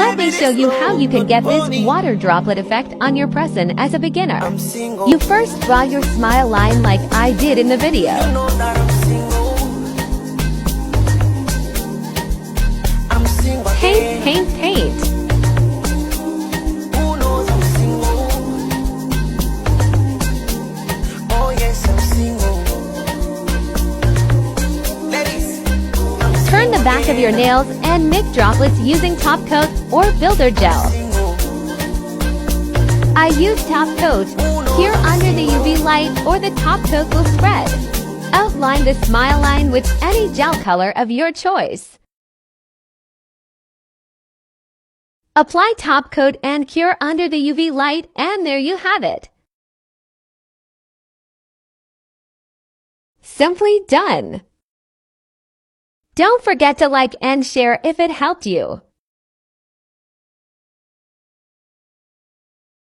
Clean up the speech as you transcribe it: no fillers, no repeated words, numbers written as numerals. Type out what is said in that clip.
Let me show you how you can get this water droplet effect on your present as a beginner. You first draw your smile line like I did in the video. Paint, paint, paint. Turn the back of your nails and make droplets using top coat or builder gel. I use top coat. Here under the UV light or the top coat will spread. Outline the smile line with any gel color of your choice. Apply top coat and cure under the UV light, and there you have it. Simply done. Don't forget to like and share if it helped you.